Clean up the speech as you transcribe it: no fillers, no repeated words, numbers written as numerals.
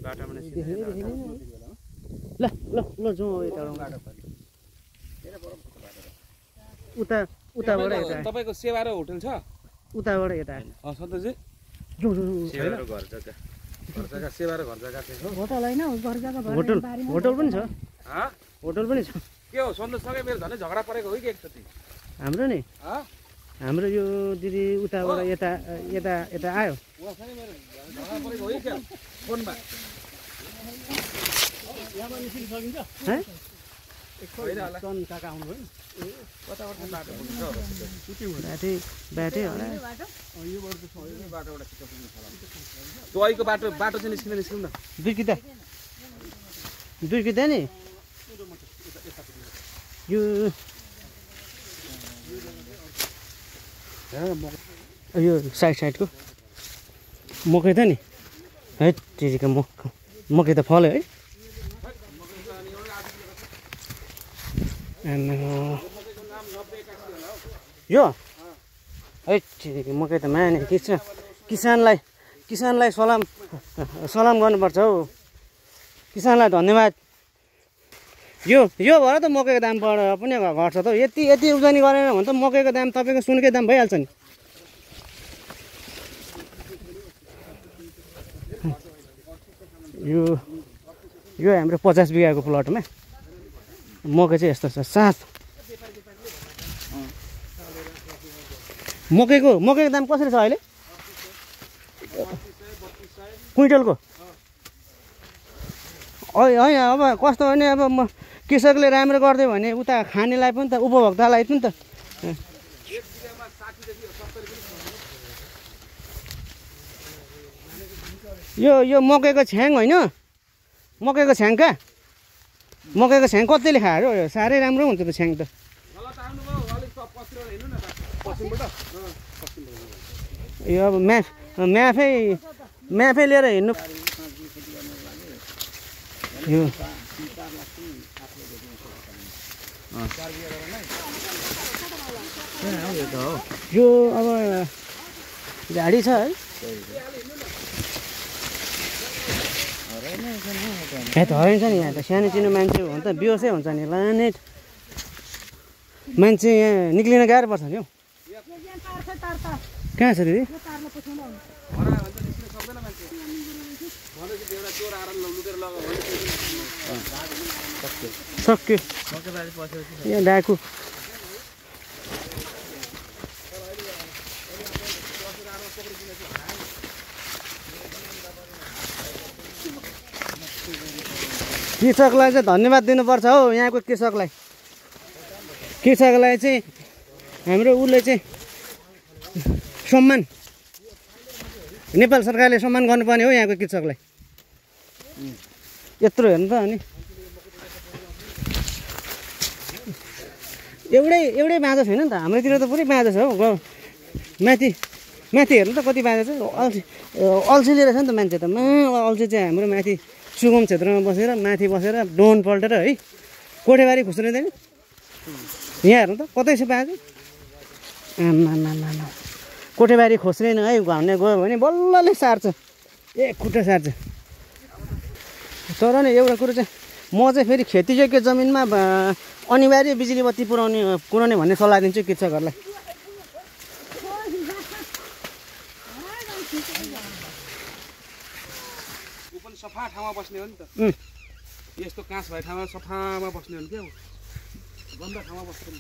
बाटामा ल ल ल जाउँ यता उता उताबाट यता तपाईको सेवा र होटल छ उताबाट यता सन्तोषजी जाउँ सेवा र घर जग्गा सेवा र घर जग्गा चाहिँ छ होटल हैन घर जग्गा होटल होटल पनि छ होटल पनि छ के हो सन्तोषसँगै मेरो झन् झगडा परेको हो कि एकचोटि हाम्रो नि हाम्रो यो दिदी उताबाट यता यता यता आयो उहाँसँगै मेरो झगडा परेको हो कि फोनमा यहाँबाट निस्किन सकिन्छ काका आउनुभयो बाटै होला तोयको बाटो चाहिँ निस्किनु न दुई किता नि यो साइडको मकै त नि है त्यतिको मकै त फल्यो है यो है त्यतिको मकै त माने किसानलाई सलाम गर्नुपर्छ हौ किसानलाई धन्यवाद यो भएर त मकैको दाम पनि घट्छ त यति उब्जनी गरेन भने त मकैको दाम तपाईँको सुनकै दाम भइहाल्छ नि यो हाम्रो 50 बिघाको प्लटमा मकै चाहिँ यस्तो छ साथ मकैको दाम कसरी छ अहिले क्विन्टलको है अब कस्तो भने अब कृषकले राम्रो गरिदियो भने उता खानेलाई पनि त उपभोक्तालाई पनि त यो मकैको छ्याङ होइन मकैको छ्याङ कतिले खायो साह्रै राम्रो हुन्छ त छ्याङ त यो अब म्याफै लिएर हिँड्नु यो अब गाडी छ है त हराइन्छ नि यहाँ त सानो चिनो मान्छे हो भने त बेहोसै हुन्छ नि लानेट मान्छे यहाँ निक्लिन गाह्रो पर्छ नि हौ कहाँ छ दिदी सक्यो यहाँ डाकु कृषकलाई चाहिँ धन्यवाद दिनुपर्छ हौ यहाँको कृषकलाई चाहिँ हाम्रो उसले चाहिँ सम्मान नेपाल सरकारले सम्मान गर्नुपर्ने हो यहाँको कृषकलाई यत्रो हेर्नु त अनि एउटै बाँझो छैन नि त हाम्रोतिर त पुरै बाँझो छ हौ माथि हेर्नु त कति बाँझो छ अल्छी लिएर छ नि त मान्छे त अल्छी चाहिँ हाम्रो माथि सुगम क्षेत्रमा बसेर माथि बसेर डोन पल्टेर है कोठेबारी खुस्रिँदैन यहाँ हेर्नु त कतै छ बाँझो आमा कोठेबारी खोस्रिएन है भन्ने गयो भने बल्लले सार्छ एक खुट्टा सार्छ तर नि एउटा कुरो चाहिँ म चाहिँ फेरि खेतीयोग्य जमिनमा अनिवार्य बिजुली बत्ती पुर्याउने भन्ने सल्लाह दिन्छु कृषकहरूलाई सफा ठाउँमा बस्ने हो नि त यस्तो काँस भए ठाउँमा सफामा बस्ने हो नि क्या गन्दा ठाउँमा बस्दैन